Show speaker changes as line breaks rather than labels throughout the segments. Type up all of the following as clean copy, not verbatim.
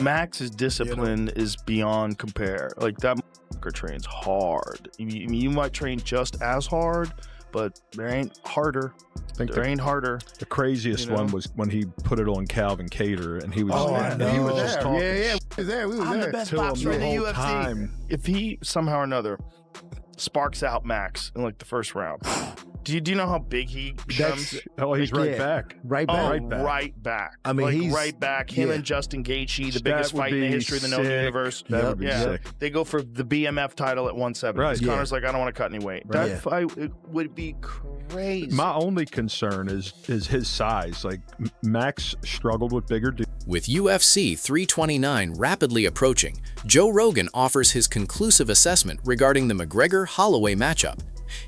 Max's discipline is beyond compare. Like, that motherfucker trains hard. You might train just as hard, but there ain't harder. There ain't harder.
The craziest one was when he put it on Calvin Cater, and he was.
He was
just
there.
talking.
Yeah, we was there.
I'm the best boxer in the UFC.
Time.
If he somehow or another sparks out Max in like the first round, do you know how big he becomes?
He's right back.
Right back.
Right back.
I mean,
like,
he's
right back. Him and Justin Gaethje, the biggest fight in the history of the known universe.
That would be sick.
They go for the BMF title at 170.
Right.
Connor's like, I don't want to cut any weight.
Right.
That fight would be crazy.
My only concern is his size. Like, Max struggled with bigger dudes.
With UFC 329 rapidly approaching, Joe Rogan offers his conclusive assessment regarding the McGregor-Holloway matchup.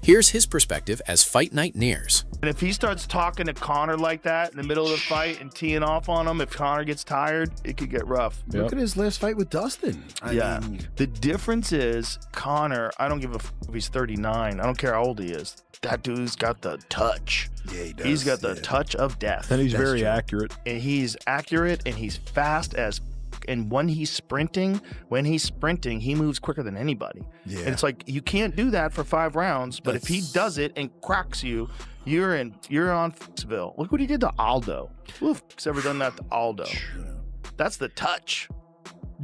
Here's his perspective as fight night nears.
And if he starts talking to Conor like that in the middle of the fight and teeing off on him, if Conor gets tired, it could get rough.
Look at his last fight with Dustin. I mean,
the difference is Conor, I don't give a f if he's 39. I don't care how old he is. That dude's got the touch.
Yeah, he does.
He's got the touch of death.
And he's very accurate.
And he's accurate, and he's fast as. And when he's sprinting, he moves quicker than anybody. Yeah. And it's like, you can't do that for 5 rounds, but if he does it and cracks you, you're on Foxville. Look what he did to Aldo. Who's ever done that to Aldo? That's the touch.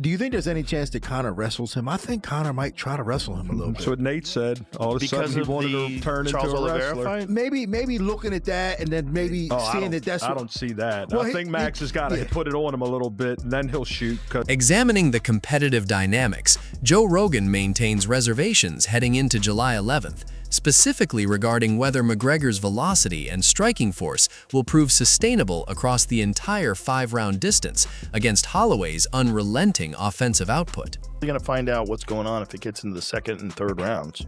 Do you think there's any chance that Conor wrestles him? I think Conor might try to wrestle him a little bit.
That's what Nate said. All of a sudden he wanted to turn into a wrestler.
Fight?
Maybe looking at that and then maybe seeing that that's.
I don't see that. Well, I think Max has got to put it on him a little bit, and then he'll shoot.
Examining the competitive dynamics, Joe Rogan maintains reservations heading into July 11th, specifically regarding whether McGregor's velocity and striking force will prove sustainable across the entire 5-round distance against Holloway's unrelenting offensive output.
We're going to find out what's going on if it gets into the 2nd and 3rd rounds.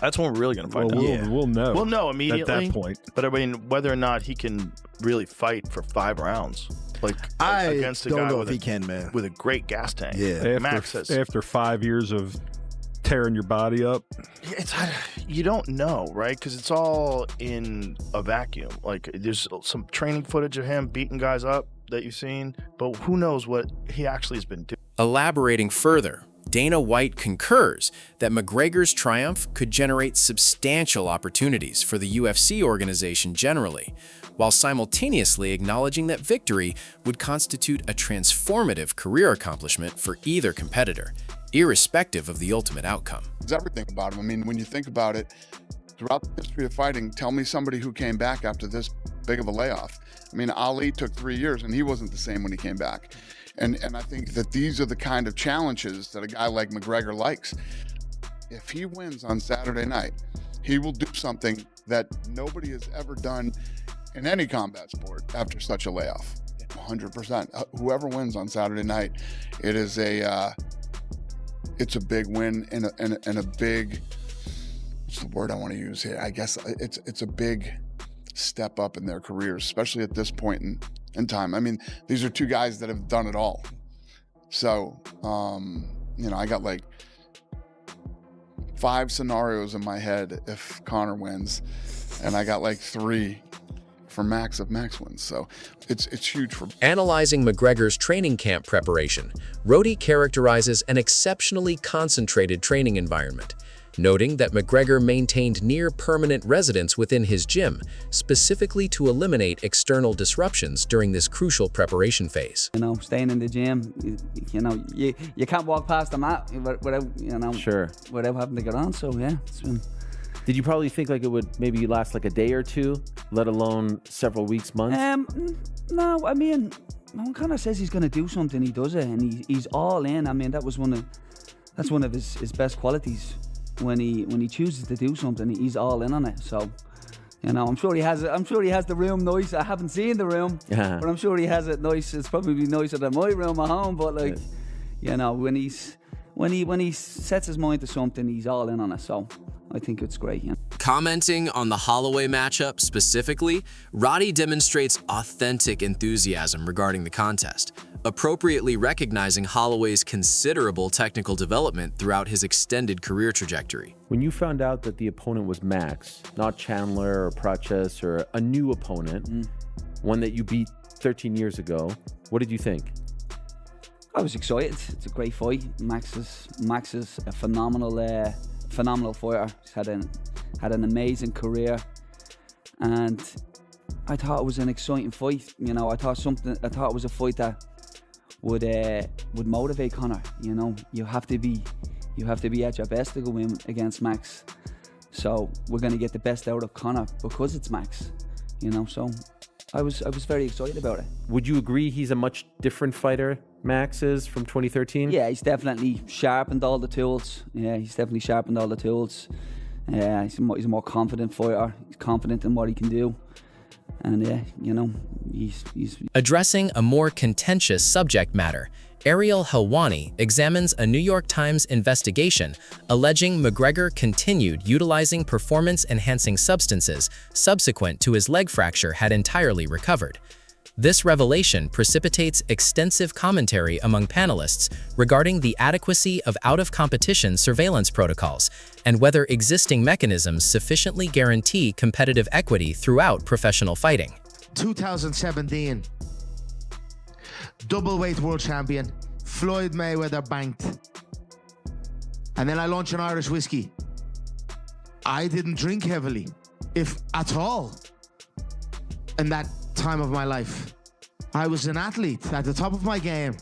That's when we're really going to find out.
We'll know.
We'll know immediately.
At that point.
But I mean, whether or not he can really fight for 5 rounds. Like, against a guy with a great gas tank.
Yeah.
After 5 years of tearing your body up,
you don't know, right? Because it's all in a vacuum. Like, there's some training footage of him beating guys up that you've seen, but who knows what he actually has been doing.
Elaborating further, Dana White concurs that McGregor's triumph could generate substantial opportunities for the UFC organization generally, while simultaneously acknowledging that victory would constitute a transformative career accomplishment for either competitor, irrespective of the ultimate outcome.
It's everything about him. I mean, when you think about it, throughout the history of fighting, tell me somebody who came back after this big of a layoff. I mean, Ali took 3 years and he wasn't the same when he came back. And I think that these are the kind of challenges that a guy like McGregor likes. If he wins on Saturday night, he will do something that nobody has ever done in any combat sport after such a layoff. 100%. Whoever wins on Saturday night, it is it's a big win and a big, what's the word I want to use here? I guess it's a big step up in their careers, especially at this point in time. I mean, these are 2 guys that have done it all. So, I got like 5 scenarios in my head if Conor wins, and I got like 3 for Max if Max wins. So it's huge for.
Analyzing McGregor's training camp preparation, Rody characterizes an exceptionally concentrated training environment, noting that McGregor maintained near-permanent residence within his gym, specifically to eliminate external disruptions during this crucial preparation phase.
Staying in the gym, you can't walk past the mat without, without having to get on. So yeah, it's been.
Did you probably think like it would maybe last like a day or 2, let alone several weeks, months?
No, I mean, no one kind of says he's going to do something, he does it, and he's all in. I mean, that's one of his best qualities. When he chooses to do something, he's all in on it. So, I'm sure he has it. I'm sure he has the room nice. I haven't seen the room, but I'm sure he has it nice. It's probably nicer than my room at home. But when he sets his mind to something, he's all in on it. So I think it's great.
Commenting on the Holloway matchup specifically, Roddy demonstrates authentic enthusiasm regarding the contest, appropriately recognizing Holloway's considerable technical development throughout his extended career trajectory.
When you found out that the opponent was Max, not Chandler or Praches or a new opponent, one that you beat 13 years ago, what did you think?
I was excited. It's a great fight. Max is a phenomenal fighter. He's had an amazing career, and I thought it was an exciting fight. You know, I thought it was a fight that would motivate Conor. You know, you have to be at your best to go in against Max. So we're going to get the best out of Conor because it's Max. You know, so I was very excited about it.
Would you agree he's a much different fighter, Max is, from 2013?
Yeah, he's definitely sharpened all the tools. He's a more confident fighter. He's confident in what he can do. And you know, he's
Addressing a more contentious subject matter, Ariel Helwani examines a New York Times investigation alleging McGregor continued utilizing performance-enhancing substances subsequent to his leg fracture had entirely recovered. This revelation precipitates extensive commentary among panelists regarding the adequacy of out-of-competition surveillance protocols and whether existing mechanisms sufficiently guarantee competitive equity throughout professional fighting.
2017, double-weight world champion, Floyd Mayweather banked. And then I launched an Irish whiskey. I didn't drink heavily, if at all, in that time of my life. I was an athlete at the top of my game.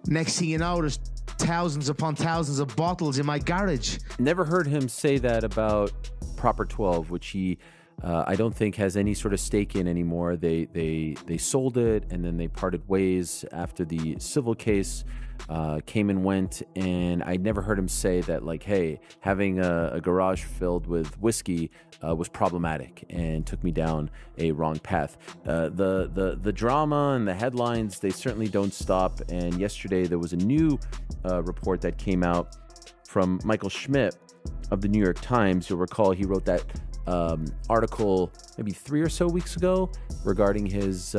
Next thing you know, there's thousands upon thousands of bottles in my garage.
Never heard him say that about Proper 12, which he I don't think has any sort of stake in anymore. They sold it, and then they parted ways after the civil case came and went. And I never heard him say that, like, hey, having a garage filled with whiskey was problematic and took me down a wrong path. The drama and the headlines, they certainly don't stop. And yesterday there was a new report that came out from Michael Schmidt of the New York Times. You'll recall he wrote that article maybe 3 or so weeks ago regarding his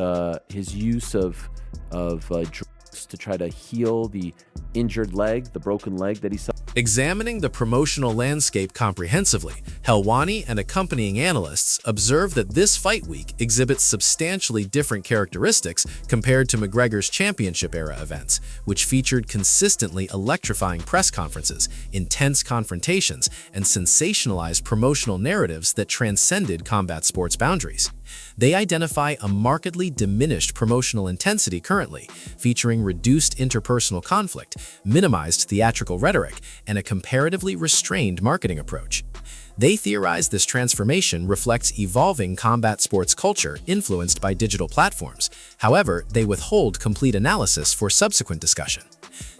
use of drugs to try to heal the injured leg, the broken leg that he suffered.
Examining the promotional landscape comprehensively, Helwani and accompanying analysts observe that this fight week exhibits substantially different characteristics compared to McGregor's championship-era events, which featured consistently electrifying press conferences, intense confrontations, and sensationalized promotional narratives that transcended combat sports boundaries. They identify a markedly diminished promotional intensity currently, featuring reduced interpersonal conflict, minimized theatrical rhetoric, and a comparatively restrained marketing approach. They theorize this transformation reflects evolving combat sports culture influenced by digital platforms. However, they withhold complete analysis for subsequent discussion.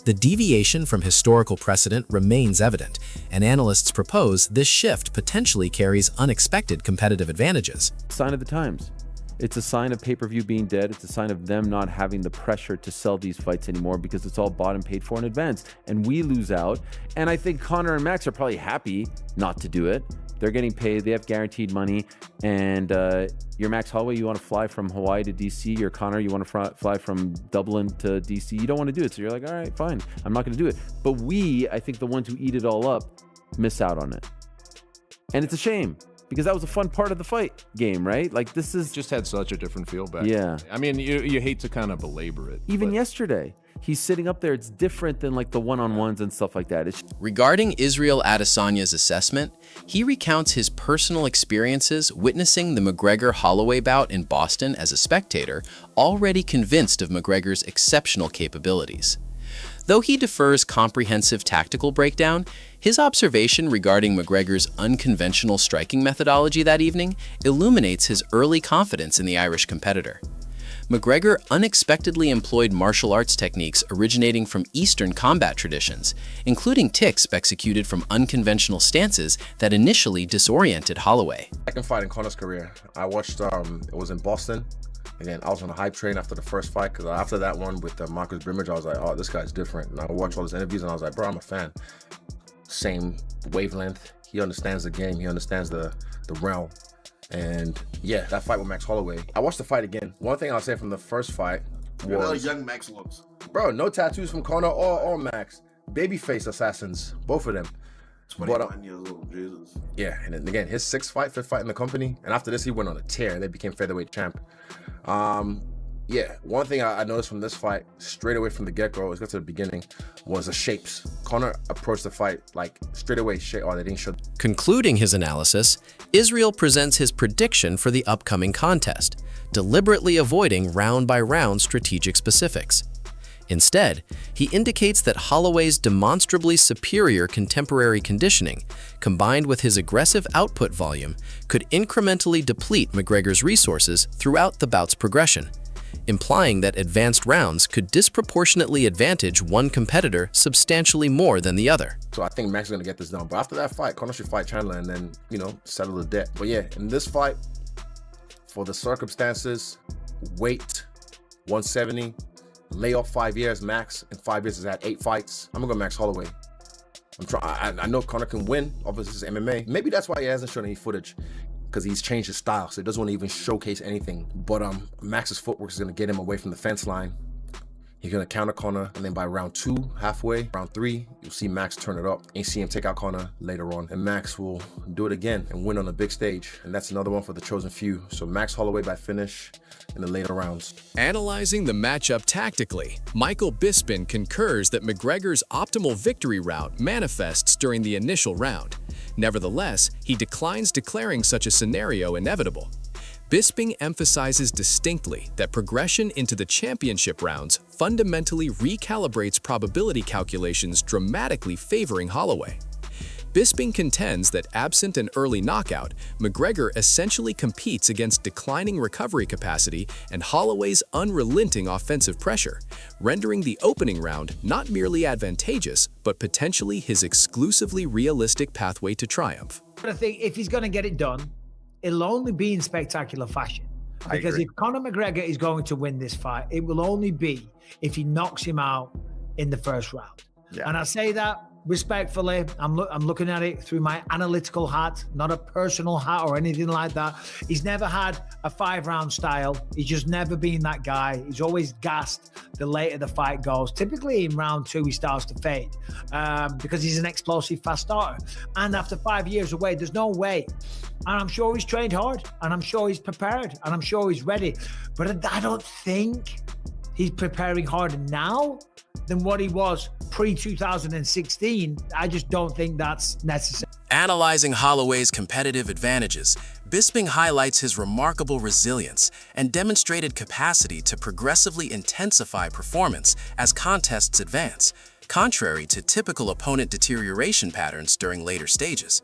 The deviation from historical precedent remains evident, and analysts propose this shift potentially carries unexpected competitive advantages.
Sign of the times. It's a sign of pay-per-view being dead. It's a sign of them not having the pressure to sell these fights anymore because it's all bought and paid for in advance, and we lose out. And I think Conor and Max are probably happy not to do it. They're getting paid, they have guaranteed money, and you're Max Holloway, you want to fly from Hawaii to DC, you're Conor, you want to fly from Dublin to DC, you don't want to do it, so you're like, all right, fine, I'm not going to do it. But we, I think the ones who eat it all up, miss out on it. And it's a shame, because that was a fun part of the fight game, right? Like, this is...
just had such a different feel back.
Yeah.
I mean, you hate to kind of belabor it.
Even yesterday, he's sitting up there. It's different than like the one-on-ones and stuff like that.
Regarding Israel Adesanya's assessment, he recounts his personal experiences witnessing the McGregor-Holloway bout in Boston as a spectator, already convinced of McGregor's exceptional capabilities. Though he defers comprehensive tactical breakdown, his observation regarding McGregor's unconventional striking methodology that evening illuminates his early confidence in the Irish competitor. McGregor unexpectedly employed martial arts techniques originating from Eastern combat traditions, including ticks executed from unconventional stances that initially disoriented Holloway.
Second fight in Conor's career, I watched, it was in Boston. Again, I was on a hype train after the first fight, because after that one with Marcus Brimage, I was like, oh, this guy's different. And I watched all his interviews, and I was like, bro, I'm a fan. Same wavelength. He understands the game. He understands the realm. And yeah, that fight with Max Holloway. I watched the fight again. One thing I'll say from the first fight was...
young Max looks.
Bro, no tattoos from Conor or Max. Babyface assassins, both of them.
21 years old, Jesus.
Yeah, and then again, his fifth fight in the company. And after this, he went on a tear. They became featherweight champ. Yeah, one thing I noticed from this fight, straight away from the get-go, let's go to the beginning, was the shapes. Conor approached the fight like straight away, they didn't show.
Concluding his analysis, Israel presents his prediction for the upcoming contest, deliberately avoiding round-by-round strategic specifics. Instead, he indicates that Holloway's demonstrably superior contemporary conditioning, combined with his aggressive output volume, could incrementally deplete McGregor's resources throughout the bout's progression, implying that advanced rounds could disproportionately advantage one competitor substantially more than the other.
So I think Max is going to get this done. But after that fight, Conor should fight Chandler and then, settle the debt. But yeah, in this fight, for the circumstances, weight, 170, lay off 5 years, Max in 5 years has had 8 fights. I'm gonna go Max Holloway. I know Conor can win, obviously it's MMA. Maybe that's why he hasn't shown any footage, because he's changed his style, so he doesn't want to even showcase anything. But Max's footwork is gonna get him away from the fence line. He's gonna counter Conor, and then by round 2, halfway, round 3, you'll see Max turn it up and see him take out Conor later on. And Max will do it again and win on the big stage. And that's another one for the chosen few. So Max Holloway by finish in the later rounds.
Analyzing the matchup tactically, Michael Bisping concurs that McGregor's optimal victory route manifests during the initial round. Nevertheless, he declines declaring such a scenario inevitable. Bisping emphasizes distinctly that progression into the championship rounds fundamentally recalibrates probability calculations, dramatically favoring Holloway. Bisping contends that absent an early knockout, McGregor essentially competes against declining recovery capacity and Holloway's unrelenting offensive pressure, rendering the opening round not merely advantageous, but potentially his exclusively realistic pathway to triumph.
But I think if he's going to get it done, it'll only be in spectacular fashion. Because if Conor McGregor is going to win this fight, it will only be if he knocks him out in the first round. Yeah. And I say that respectfully. I'm looking at it through my analytical hat, not a personal hat or anything like that. He's never had a 5-round style. He's just never been that guy. He's always gassed the later the fight goes. Typically in round 2, he starts to fade because he's an explosive fast starter. And after 5 years away, there's no way. And I'm sure he's trained hard, and I'm sure he's prepared, and I'm sure he's ready. But I don't think he's preparing harder now than what he was pre-2016. I just don't think that's necessary.
Analyzing Holloway's competitive advantages, Bisping highlights his remarkable resilience and demonstrated capacity to progressively intensify performance as contests advance, contrary to typical opponent deterioration patterns during later stages.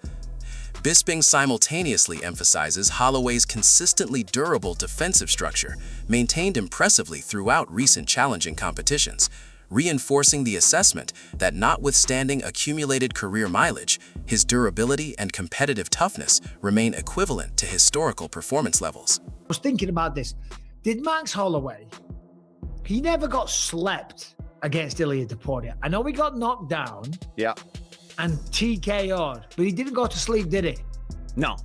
Bisping simultaneously emphasizes Holloway's consistently durable defensive structure, maintained impressively throughout recent challenging competitions, reinforcing the assessment that notwithstanding accumulated career mileage, his durability and competitive toughness remain equivalent to historical performance levels.
I was thinking about this. Did Max Holloway, he never got slept against Ilia Topuria. I know he got knocked down.
Yeah.
And TKO'd, but he didn't go to sleep, did he?
No.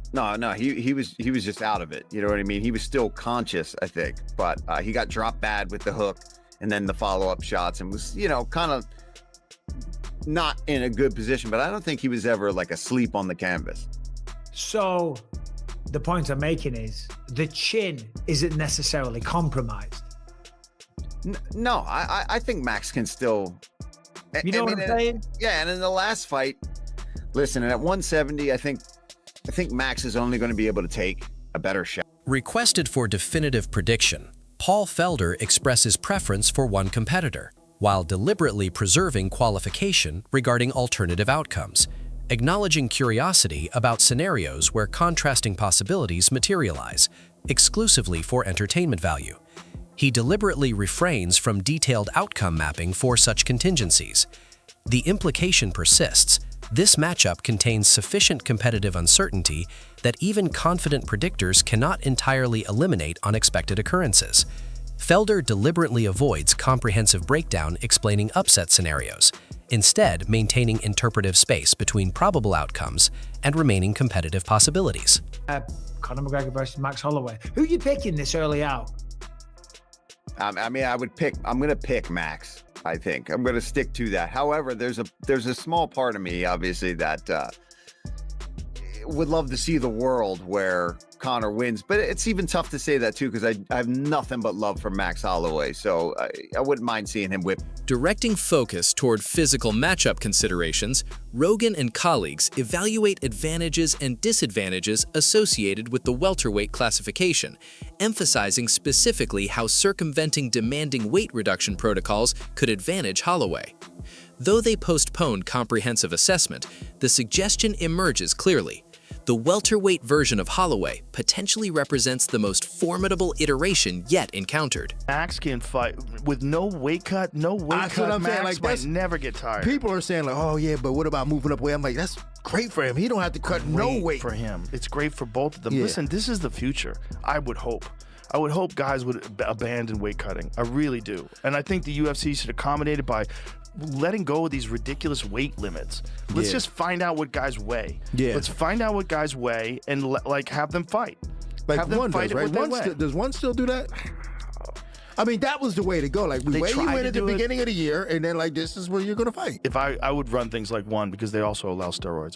He was just out of it. You know what I mean? He was still conscious, I think, but he got dropped bad with the hook and then the follow-up shots and was, kind of not in a good position, but I don't think he was ever like asleep on the canvas.
So the point I'm making is the chin isn't necessarily compromised.
No, I think Max can still...
You know what I'm saying?
Yeah, and in the last fight, listen, at 170, I think Max is only going to be able to take a better shot.
Requested for definitive prediction, Paul Felder expresses preference for one competitor, while deliberately preserving qualification regarding alternative outcomes, acknowledging curiosity about scenarios where contrasting possibilities materialize, exclusively for entertainment value. He deliberately refrains from detailed outcome mapping for such contingencies. The implication persists. This matchup contains sufficient competitive uncertainty that even confident predictors cannot entirely eliminate unexpected occurrences. Felder deliberately avoids comprehensive breakdown explaining upset scenarios, instead maintaining interpretive space between probable outcomes and remaining competitive possibilities.
Conor McGregor versus Max Holloway. Who are you picking this early out?
I'm going to pick Max. I think I'm going to stick to that. However, there's a small part of me, obviously, that would love to see the world where Conor wins, but it's even tough to say that too because I have nothing but love for Max Holloway, so I wouldn't mind seeing him whip.
Directing focus toward physical matchup considerations, Rogan and colleagues evaluate advantages and disadvantages associated with the welterweight classification, emphasizing specifically how circumventing demanding weight reduction protocols could advantage Holloway. Though they postponed comprehensive assessment, the suggestion emerges clearly. The welterweight version of Holloway potentially represents the most formidable iteration yet encountered.
Max can fight with no weight cut, no weight cut.
I'm
Max
saying, like,
might never get tired.
People are saying like, oh yeah, but what about moving up weight? I'm like, that's great for him. He don't have to cut no weight
for him. It's great for both of them.
Yeah.
Listen, this is the future. I would hope guys would abandon weight cutting. I really do. And I think the UFC should accommodate it by letting go of these ridiculous weight limits. Let's just find out what guys weigh.
Yeah.
Let's find out what guys weigh and like have them fight.
Like
have them
one
fight
does, right? Does one still do that? I mean, that was the way to go. Like, we weigh you in at the beginning of the year, and then, like, this is where you're going to fight.
If I would run things like one because they also allow steroids.